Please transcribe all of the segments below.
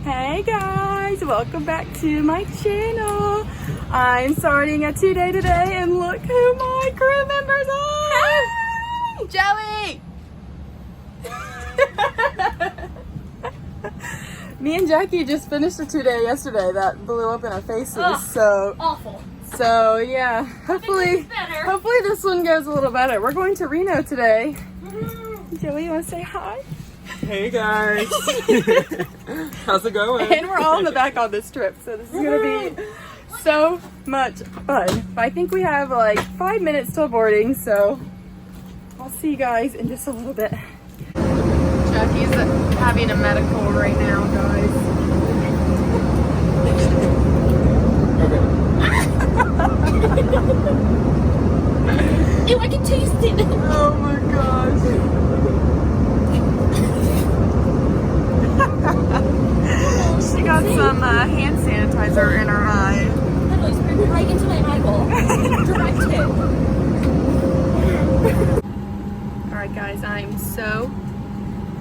Hey guys, welcome back to my channel. I'm starting a 2-day today and look who my crew members are! Joey! Me and Jackie just finished a 2-day yesterday that blew up in our faces. So awful. So yeah, hopefully this one goes a little better. We're going to Reno today. Joey, you want to say hi? Hey guys. How's it going? And we're all in the back on this trip, so this is gonna be so much fun. But I think we have like 5 minutes till boarding, so I'll see you guys in just a little bit. Jackie's having a medical right now, guys. Ew, I can taste it. Oh my gosh. She got some hand sanitizer in her eye. Literally sprayed right into my eyeball. Direct hit. Alright guys, I'm so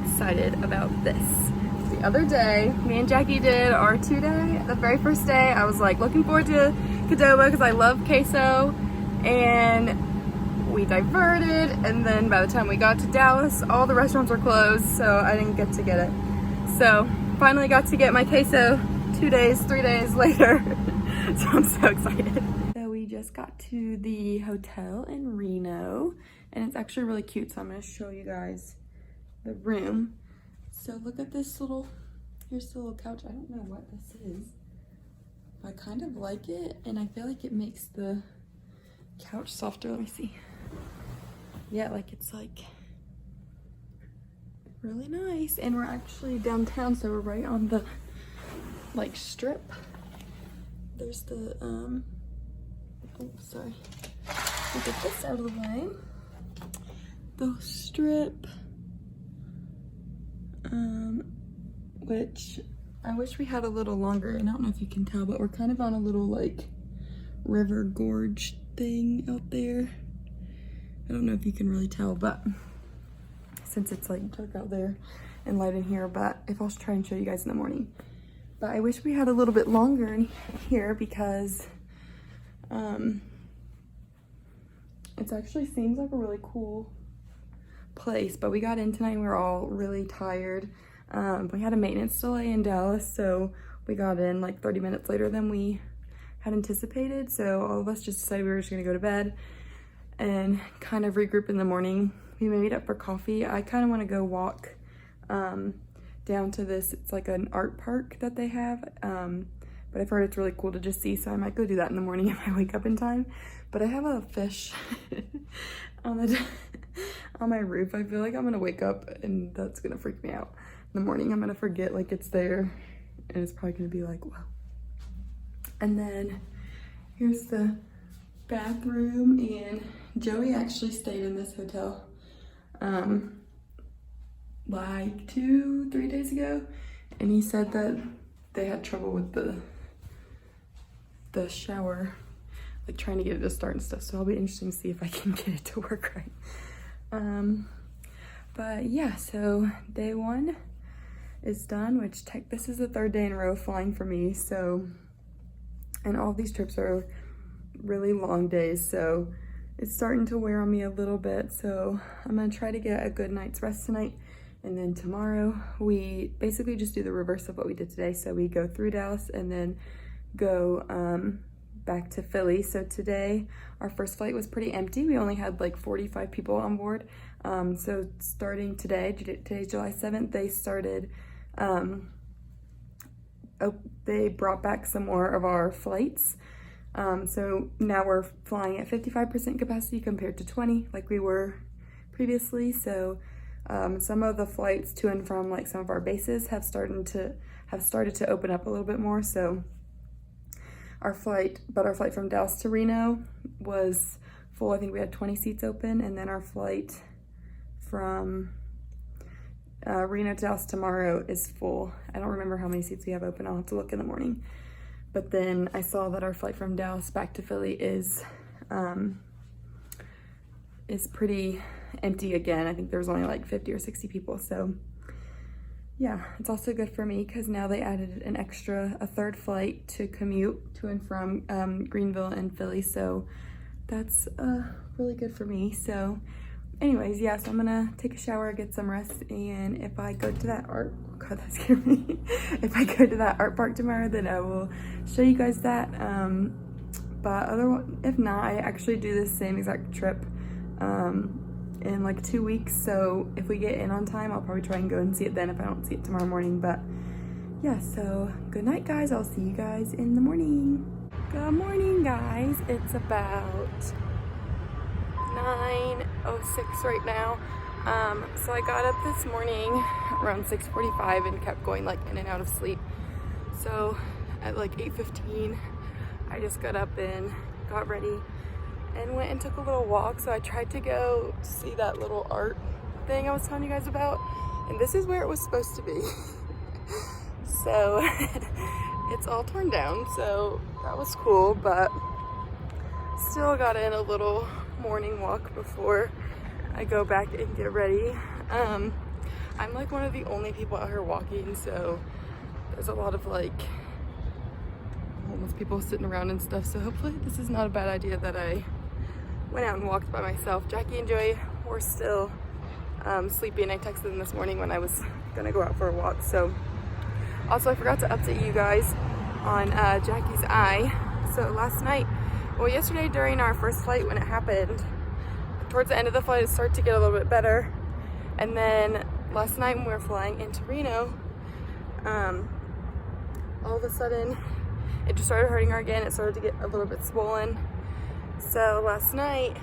excited about this. The other day, me and Jackie did our 2-day. The very first day, I was like looking forward to Qdoba because I love queso, and we diverted, and then by the time we got to Dallas, all the restaurants were closed, so I didn't get to get it. So finally got to get my queso 3 days later. So I'm so excited. So we just got to the hotel in Reno, and it's actually really cute, so I'm going to show you guys the room. So look at this here's the little couch. I don't know what this is. I kind of like it, and I feel like it makes the couch softer. Let me see. Yeah, like it's like really nice. And we're actually downtown, so we're right on the like strip. There's the oh sorry, we'll get this out of the way. The strip, which I wish we had a little longer, and I don't know if you can tell, but we're kind of on a little like river gorge thing out there. I don't know if you can really tell, but since it's like dark out there and light in here, but if I'll try and show you guys in the morning. But I wish we had a little bit longer in here because it actually seems like a really cool place. But we got in tonight and we were all really tired. We had a maintenance delay in Dallas, so we got in like 30 minutes later than we had anticipated. So all of us just decided we were just gonna go to bed and kind of regroup in the morning. We made up for coffee. I kind of want to go walk down to this, it's like an art park that they have, but I've heard it's really cool to just see, so I might go do that in the morning if I wake up in time. But I have a fish on my roof. I feel like I'm gonna wake up and that's gonna freak me out in the morning. I'm gonna forget like it's there, and it's probably gonna be like, wow. And then here's the bathroom, and Joey actually stayed in this hotel like 2-3 days ago, and he said that they had trouble with the shower, like trying to get it to start and stuff, so it'll be interesting to see if I can get it to work right. But yeah, so day 1 is done, which this is the 3rd day in a row flying for me, so, and all these trips are really long days, so it's starting to wear on me a little bit. So I'm gonna try to get a good night's rest tonight, and then tomorrow we basically just do the reverse of what we did today. So we go through Dallas and then go back to Philly. So today our first flight was pretty empty. We only had like 45 people on board. So starting today's July 7th, they started they brought back some more of our flights. So now we're flying at 55% capacity compared to 20 like we were previously. So some of the flights to and from like some of our bases have started to open up a little bit more. So our flight from Dallas to Reno was full. I think we had 20 seats open, and then our flight from Reno to Dallas tomorrow is full. I don't remember how many seats we have open. I'll have to look in the morning. But then I saw that our flight from Dallas back to Philly is pretty empty again. I think there's only like 50 or 60 people. So yeah, it's also good for me because now they added a third flight to commute to and from Greenville and Philly. So that's really good for me. So anyways, yeah, so I'm gonna take a shower, get some rest, and if I go to that art, oh God, that scared me. If I go to that art park tomorrow, then I will show you guys that. But if not, I actually do this same exact trip in like 2 weeks. So if we get in on time, I'll probably try and go and see it then if I don't see it tomorrow morning. But yeah, so good night, guys. I'll see you guys in the morning. Good morning, guys. It's about 9:06 right now. So I got up this morning around 6:45 and kept going like in and out of sleep. So at like 8:15, I just got up and got ready and went and took a little walk. So I tried to go see that little art thing I was telling you guys about, and this is where it was supposed to be. So it's all torn down, so that was cool, but still got in a little morning walk before I go back and get ready. I'm like one of the only people out here walking, so there's a lot of like homeless people sitting around and stuff, so hopefully this is not a bad idea that I went out and walked by myself. Jackie and Joey were still sleeping. I texted them this morning when I was gonna go out for a walk. So also I forgot to update you guys on Jackie's eye. So yesterday during our first flight when it happened, towards the end of the flight it started to get a little bit better, and then last night when we were flying into Reno, all of a sudden it just started hurting her again. It started to get a little bit swollen. So last night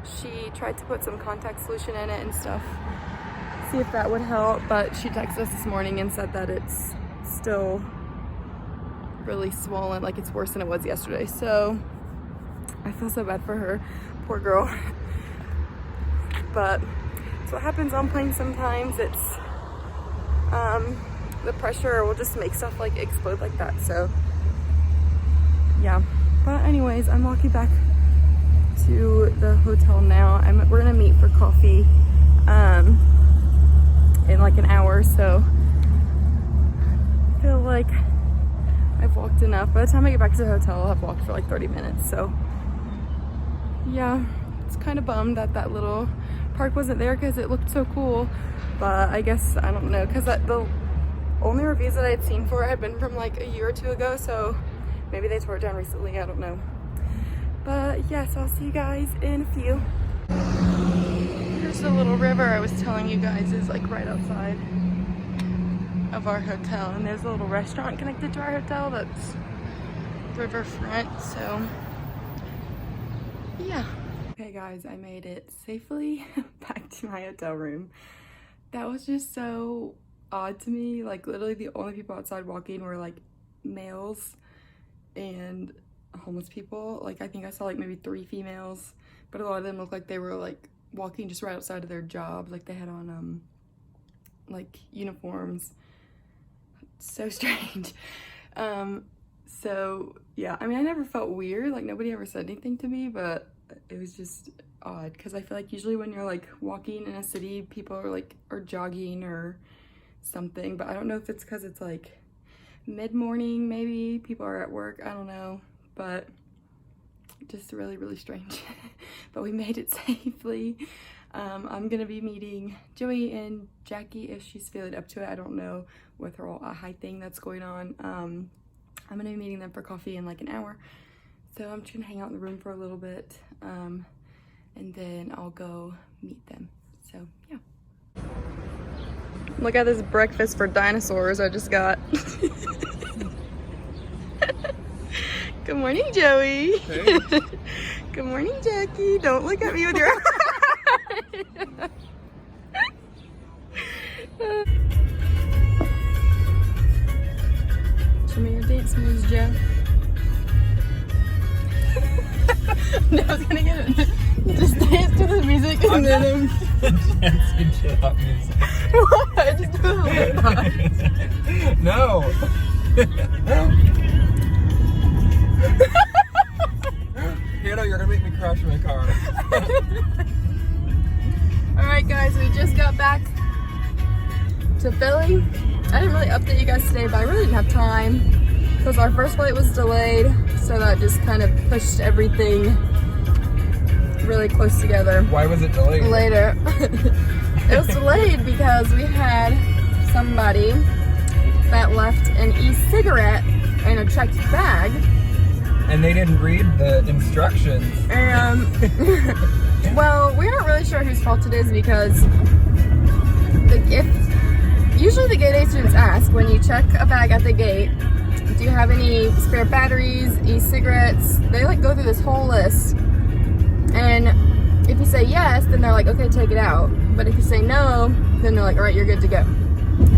she tried to put some contact solution in it and stuff, see if that would help, but she texted us this morning and said that it's still really swollen, like it's worse than it was yesterday. So I feel so bad for her, poor girl. But it's what happens on planes sometimes. It's the pressure will just make stuff like explode like that. So yeah, but anyways, I'm walking back to the hotel now. We're gonna meet for coffee in like an hour, so I feel like I've walked enough. By the time I get back to the hotel, I'll have walked for like 30 minutes. So yeah, it's kind of bummed that that little park wasn't there because it looked so cool. But I guess, I don't know, because the only reviews that I had seen for it had been from like a year or two ago, so maybe they tore it down recently, I don't know. But yeah, so I'll see you guys in a few. Here's the little river I was telling you guys is like right outside of our hotel, and there's a little restaurant connected to our hotel that's riverfront. So yeah. Okay guys, I made it safely back to my hotel room. That was just so odd to me. Like literally the only people outside walking were like males and homeless people. Like I think I saw like maybe 3 females, but a lot of them looked like they were like walking just right outside of their jobs. Like they had on like uniforms. So strange. So yeah, I mean I never felt weird, like nobody ever said anything to me, but it was just odd because I feel like usually when you're like walking in a city, people are jogging or something, but I don't know if it's because it's like mid-morning, maybe people are at work, I don't know, but just really, really strange. But we made it safely. I'm gonna be meeting Joey and Jackie if she's feeling up to it. I don't know with her whole height thing that's going on. I'm gonna be meeting them for coffee in like an hour, so I'm just gonna hang out in the room for a little bit, and then I'll go meet them. So yeah. Look at this breakfast for dinosaurs I just got. Good morning, Joey. Hey. Good morning, Jackie. Don't look at me with your Show me your dance moves, Joe. No, I was gonna get it. Just dance to the music and then dancing to that music. what? Just do a little bit. No. Hannah, you're gonna make me crash my car. Alright guys, we just got back to Philly. I didn't really update you guys today, but I really didn't have time because our first flight was delayed, so that just kind of pushed everything really close together. Why was it delayed? Later. It was delayed because we had somebody that left an e-cigarette in a checked bag. And they didn't read the instructions. Well, we're not really sure whose fault it is because usually the gate agents ask when you check a bag at the gate, do you have any spare batteries, e-cigarettes? They like go through this whole list. And if you say yes, then they're like, okay, take it out. But if you say no, then they're like, all right, you're good to go.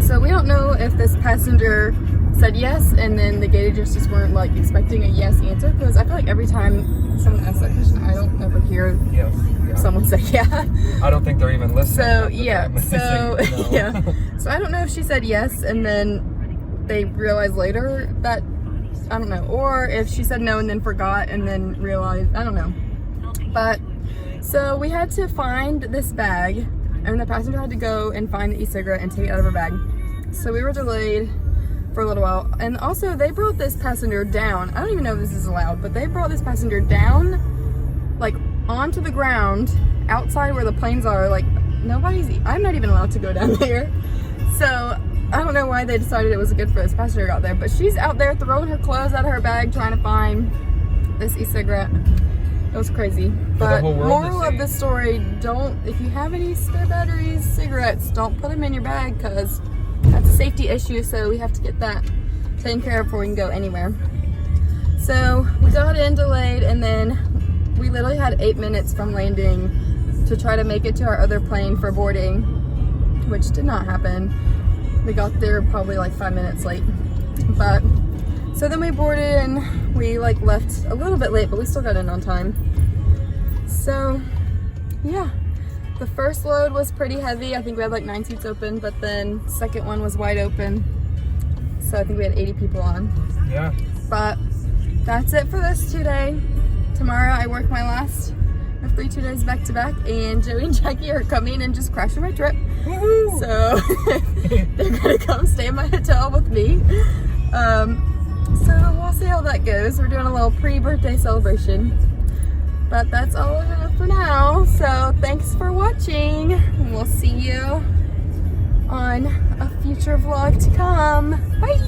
So we don't know if this passenger said yes and then the gate agents just weren't like expecting a yes answer, because I feel like every time someone asks that question, I don't ever hear someone say yeah. I don't think they're even listening. So yeah, No. yeah. So I don't know if she said yes and then they realized later that, I don't know, or if she said no and then forgot and then realized, I don't know. But so we had to find this bag, and the passenger had to go and find the e-cigarette and take it out of her bag. So we were delayed for a little while. And also they brought this passenger down. I don't even know if this is allowed, but they brought this passenger down, like onto the ground outside where the planes are. Like I'm not even allowed to go down there. So I don't know why they decided it was good for this passenger out there, but she's out there throwing her clothes out of her bag trying to find this e-cigarette. It was crazy. But moral of the story, if you have any spare batteries, cigarettes, don't put them in your bag because that's a safety issue, so we have to get that taken care of before we can go anywhere. So we got in delayed, and then we literally had 8 minutes from landing to try to make it to our other plane for boarding, which did not happen. We got there probably like 5 minutes late. But so then we boarded and we like left a little bit late, but we still got in on time. So yeah, the first load was pretty heavy. I think we had like 9 seats open, but then the second one was wide open. So I think we had 80 people on. Yeah. But that's it for this 2-day. Tomorrow I work my last of 3 2-days back to back, and Joey and Jackie are coming and just crashing my trip. Woohoo! So they're gonna come stay in my hotel with me. So we'll see how that goes. We're doing a little pre-birthday celebration. But that's all I have for now. So thanks for watching. And we'll see you on a future vlog to come. Bye!